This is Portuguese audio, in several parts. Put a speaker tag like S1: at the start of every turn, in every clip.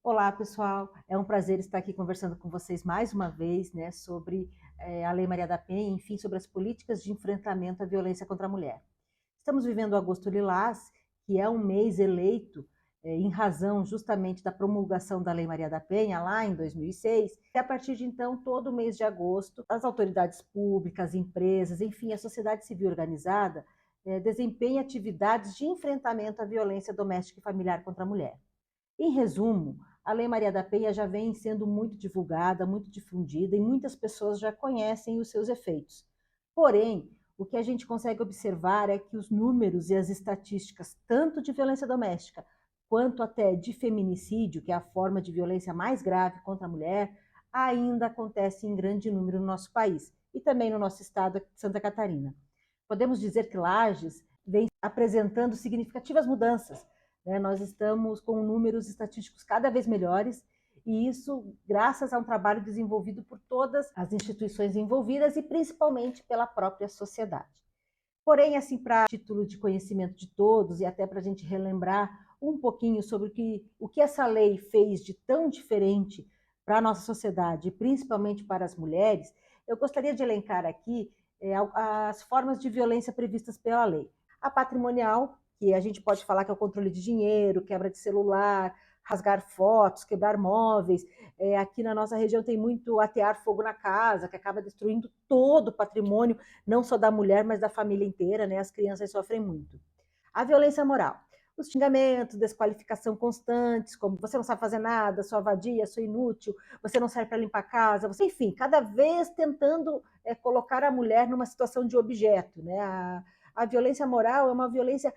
S1: Olá, pessoal. É um prazer estar aqui conversando com vocês mais uma vez, né, sobre a Lei Maria da Penha, enfim, sobre as políticas de enfrentamento à violência contra a mulher. Estamos vivendo o Agosto Lilás, que é um mês eleito em razão justamente da promulgação da Lei Maria da Penha, lá em 2006. E a partir de então, todo o mês de agosto, as autoridades públicas, empresas, enfim, a sociedade civil organizada desempenha atividades de enfrentamento à violência doméstica e familiar contra a mulher. Em resumo, a Lei Maria da Penha já vem sendo muito divulgada, muito difundida e muitas pessoas já conhecem os seus efeitos. Porém, o que a gente consegue observar é que os números e as estatísticas, tanto de violência doméstica quanto até de feminicídio, que é a forma de violência mais grave contra a mulher, ainda acontece em grande número no nosso país e também no nosso estado de Santa Catarina. Podemos dizer que Lages vem apresentando significativas mudanças, né? Nós estamos com números estatísticos cada vez melhores, e isso graças a um trabalho desenvolvido por todas as instituições envolvidas e principalmente pela própria sociedade. Porém, assim, para título de conhecimento de todos e até para a gente relembrar um pouquinho sobre o que essa lei fez de tão diferente para a nossa sociedade, principalmente para as mulheres, eu gostaria de elencar aqui as formas de violência previstas pela lei. A patrimonial, que a gente pode falar que é o controle de dinheiro, quebra de celular, rasgar fotos, quebrar móveis. Aqui na nossa região tem muito atear fogo na casa, que acaba destruindo todo o patrimônio, não só da mulher, mas da família inteira, né? As crianças sofrem muito. A violência moral. Os xingamentos, desqualificação constantes, como você não sabe fazer nada, sua vadia, sua inútil, você não serve para limpar a casa, você, enfim, cada vez tentando colocar a mulher numa situação de objeto. Né? A violência moral é uma violência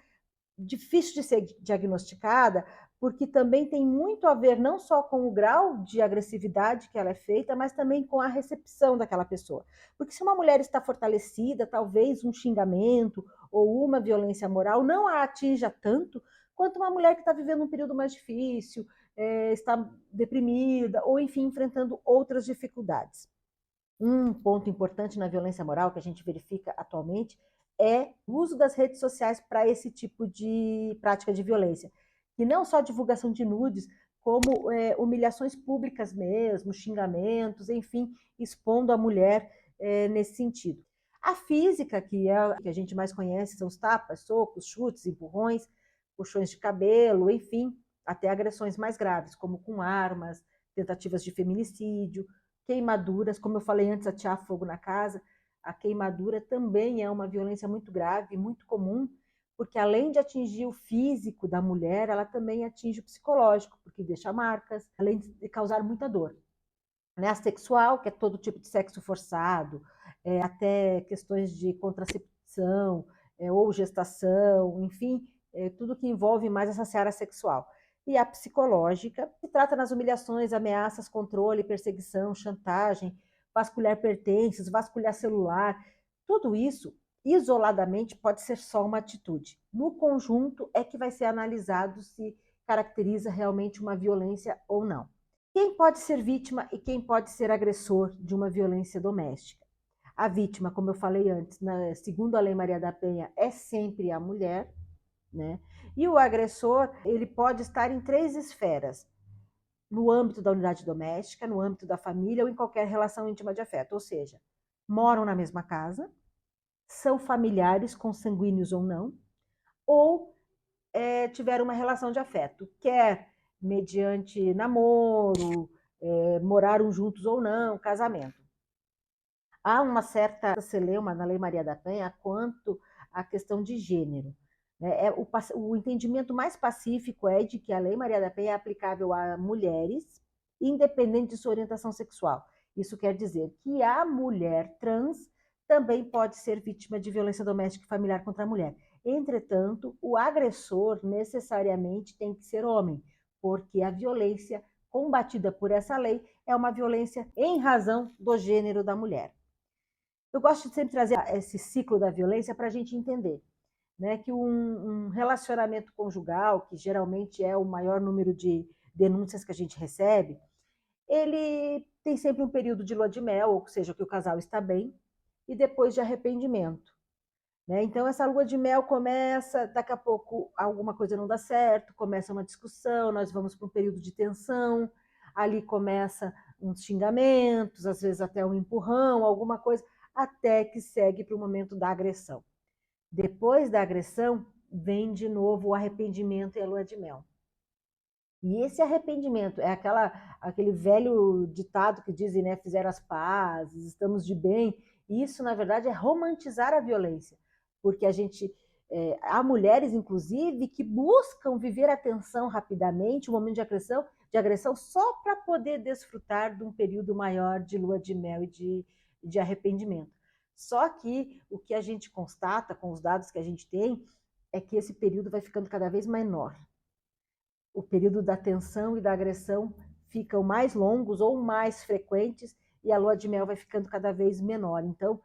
S1: difícil de ser diagnosticada, porque também tem muito a ver não só com o grau de agressividade que ela é feita, mas também com a recepção daquela pessoa. Porque se uma mulher está fortalecida, talvez um xingamento ou uma violência moral não a atinja tanto quanto uma mulher que está vivendo um período mais difícil, está deprimida ou, enfim, enfrentando outras dificuldades. Um ponto importante na violência moral que a gente verifica atualmente é o uso das redes sociais para esse tipo de prática de violência. E não só divulgação de nudes, como humilhações públicas mesmo, xingamentos, enfim, expondo a mulher nesse sentido. A física, que é a que a gente mais conhece, são os tapas, socos, chutes, empurrões, puxões de cabelo, enfim, até agressões mais graves, como com armas, tentativas de feminicídio, queimaduras, como eu falei antes, atear fogo na casa. A queimadura também é uma violência muito grave, muito comum, porque além de atingir o físico da mulher, ela também atinge o psicológico, porque deixa marcas, além de causar muita dor. Né? A sexual, que é todo tipo de sexo forçado, até questões de contracepção ou gestação, enfim, tudo que envolve mais essa seara sexual. E a psicológica, que trata nas humilhações, ameaças, controle, perseguição, chantagem, vasculhar pertences, vasculhar celular. Tudo isso, isoladamente, pode ser só uma atitude. No conjunto é que vai ser analisado se caracteriza realmente uma violência ou não. Quem pode ser vítima e quem pode ser agressor de uma violência doméstica? A vítima, como eu falei antes, segundo a Lei Maria da Penha, é sempre a mulher, né? E o agressor, ele pode estar em três esferas: no âmbito da unidade doméstica, no âmbito da família ou em qualquer relação íntima de afeto, ou seja, moram na mesma casa, são familiares, consanguíneos ou tiveram uma relação de afeto, quer mediante namoro, moraram juntos ou não, casamento. Há uma certa celeuma na Lei Maria da Penha quanto à questão de gênero. Né? O entendimento mais pacífico é de que a Lei Maria da Penha é aplicável a mulheres, independente de sua orientação sexual. Isso quer dizer que a mulher trans também pode ser vítima de violência doméstica e familiar contra a mulher. Entretanto, o agressor necessariamente tem que ser homem, porque a violência combatida por essa lei é uma violência em razão do gênero da mulher. Eu gosto de sempre trazer esse ciclo da violência para a gente entender, né, que um relacionamento conjugal, que geralmente é o maior número de denúncias que a gente recebe, ele tem sempre um período de lua de mel, ou seja, que o casal está bem, e depois de arrependimento. né? Então, essa lua de mel começa, daqui a pouco alguma coisa não dá certo, começa uma discussão, nós vamos para um período de tensão, ali começa uns xingamentos, às vezes até um empurrão, alguma coisa, até que segue para o momento da agressão. Depois da agressão, vem de novo o arrependimento e a lua de mel. E esse arrependimento é aquele velho ditado que dizem, né, fizeram as pazes, estamos de bem. Isso, na verdade, é romantizar a violência, porque há mulheres, inclusive, que buscam viver a tensão rapidamente, um momento de agressão só para poder desfrutar de um período maior de lua de mel e de arrependimento. Só que o que a gente constata com os dados que a gente tem é que esse período vai ficando cada vez menor. O período da tensão e da agressão ficam mais longos ou mais frequentes e a lua de mel vai ficando cada vez menor. Então,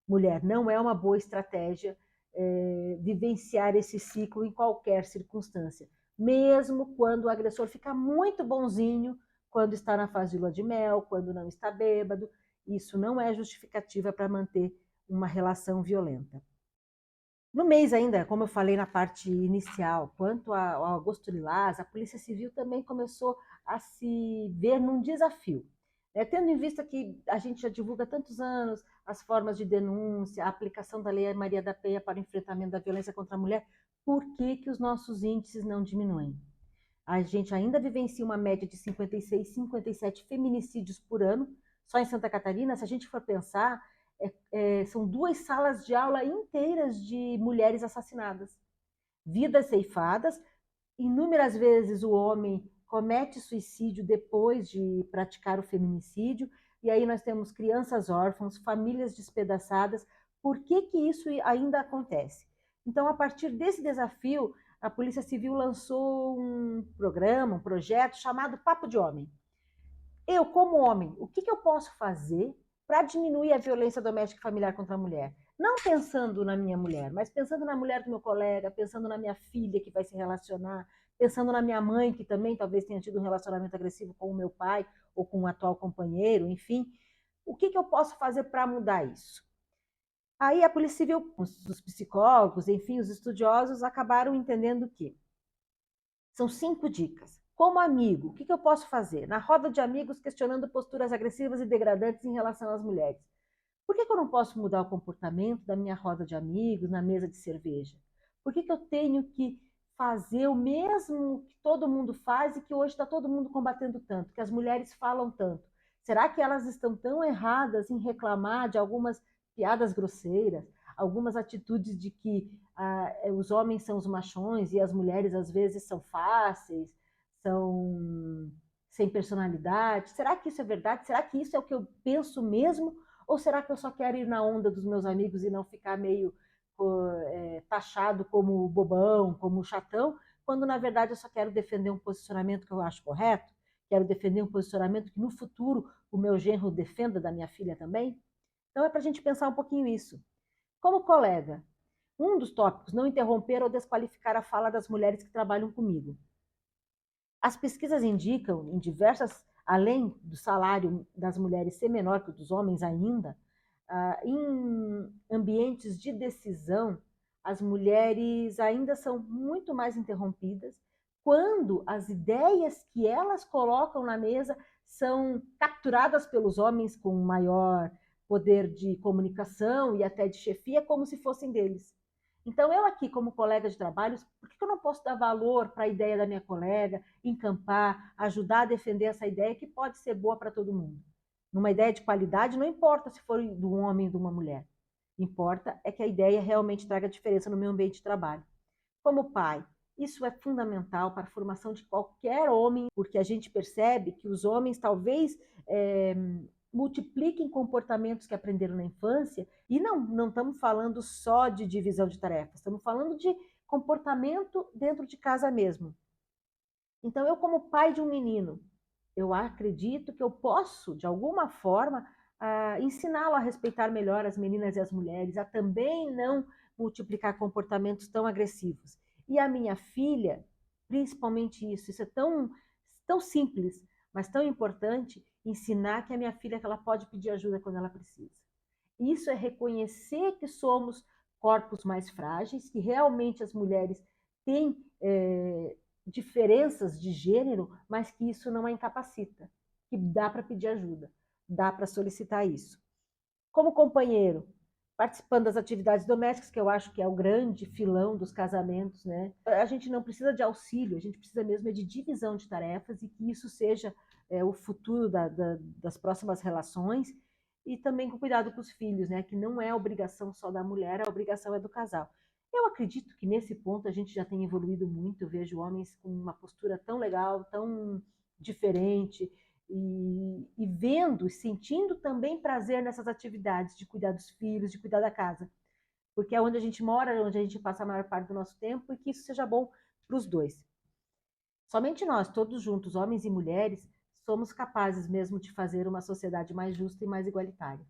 S1: mulher, não é uma boa estratégia vivenciar esse ciclo em qualquer circunstância, mesmo quando o agressor fica muito bonzinho, quando está na fase de lua de mel, quando não está bêbado. Isso não é justificativa para manter uma relação violenta. No mês ainda, como eu falei na parte inicial, quanto ao Agosto Lilás, a Polícia Civil também começou a se ver num desafio. Tendo em vista que a gente já divulga há tantos anos as formas de denúncia, a aplicação da Lei Maria da Penha para o enfrentamento da violência contra a mulher, por que os nossos índices não diminuem? A gente ainda vivencia uma média de 56, 57 feminicídios por ano, só em Santa Catarina. Se a gente for pensar, são 2 salas de aula inteiras de mulheres assassinadas, vidas ceifadas. Inúmeras vezes o homem comete suicídio depois de praticar o feminicídio, e aí nós temos crianças órfãs, famílias despedaçadas. Por que isso ainda acontece? Então, a partir desse desafio, a Polícia Civil lançou um programa, um projeto chamado Papo de Homem. Eu, como homem, o que eu posso fazer para diminuir a violência doméstica e familiar contra a mulher? Não pensando na minha mulher, mas pensando na mulher do meu colega, pensando na minha filha que vai se relacionar, pensando na minha mãe, que também talvez tenha tido um relacionamento agressivo com o meu pai ou com o atual companheiro, enfim. O que eu posso fazer para mudar isso? Aí a Polícia Civil, os psicólogos, enfim, os estudiosos acabaram entendendo que são 5 dicas. Como amigo, o que eu posso fazer? Na roda de amigos, questionando posturas agressivas e degradantes em relação às mulheres. Por que eu não posso mudar o comportamento da minha roda de amigos, na mesa de cerveja? Por que eu tenho que fazer o mesmo que todo mundo faz e que hoje está todo mundo combatendo tanto, que as mulheres falam tanto? Será que elas estão tão erradas em reclamar de algumas piadas grosseiras, algumas atitudes de que os homens são os machões e as mulheres às vezes são fáceis, são sem personalidade? Será que isso é verdade? Será que isso é o que eu penso mesmo? Ou será que eu só quero ir na onda dos meus amigos e não ficar meio taxado como bobão, como chatão, quando na verdade eu só quero defender um posicionamento que eu acho correto? Quero defender um posicionamento que no futuro o meu genro defenda da minha filha também? Então é para a gente pensar um pouquinho isso. Como colega, um dos tópicos, não interromper ou desqualificar a fala das mulheres que trabalham comigo. As pesquisas indicam, em diversas, além do salário das mulheres ser menor que o dos homens ainda, em ambientes de decisão, as mulheres ainda são muito mais interrompidas quando as ideias que elas colocam na mesa são capturadas pelos homens com maior poder de comunicação e até de chefia, como se fossem deles. Então, eu aqui, como colega de trabalho, por que eu não posso dar valor para a ideia da minha colega, encampar, ajudar a defender essa ideia que pode ser boa para todo mundo? Numa ideia de qualidade, não importa se for de um homem ou de uma mulher. Importa é que a ideia realmente traga diferença no meu ambiente de trabalho. Como pai, isso é fundamental para a formação de qualquer homem, porque a gente percebe que os homens talvez multipliquem comportamentos que aprenderam na infância, e não estamos falando só de divisão de tarefas, estamos falando de comportamento dentro de casa mesmo. Então, eu como pai de um menino, eu acredito que eu posso, de alguma forma, ensiná-lo a respeitar melhor as meninas e as mulheres, a também não multiplicar comportamentos tão agressivos. E a minha filha, principalmente isso é tão simples, mas tão importante, ensinar que a minha filha que ela pode pedir ajuda quando ela precisa. Isso é reconhecer que somos corpos mais frágeis, que realmente as mulheres têm diferenças de gênero, mas que isso não a incapacita, que dá para pedir ajuda, dá para solicitar isso. Como companheiro, participando das atividades domésticas, que eu acho que é o grande filão dos casamentos, né? A gente não precisa de auxílio, a gente precisa mesmo de divisão de tarefas e que isso seja o futuro das próximas relações e também com cuidado com os filhos, né? Que não é obrigação só da mulher, a obrigação é do casal. Eu acredito que nesse ponto a gente já tem evoluído muito, eu vejo homens com uma postura tão legal, tão diferente, e vendo e sentindo também prazer nessas atividades de cuidar dos filhos, de cuidar da casa, porque é onde a gente mora, é onde a gente passa a maior parte do nosso tempo e que isso seja bom para os dois. Somente nós, todos juntos, homens e mulheres, somos capazes mesmo de fazer uma sociedade mais justa e mais igualitária.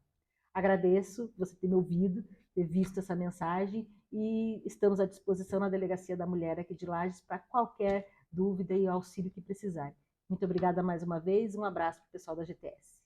S1: Agradeço você ter me ouvido, ter visto essa mensagem e estamos à disposição na Delegacia da Mulher aqui de Lages para qualquer dúvida e auxílio que precisar. Muito obrigada mais uma vez, um abraço para o pessoal da GTS.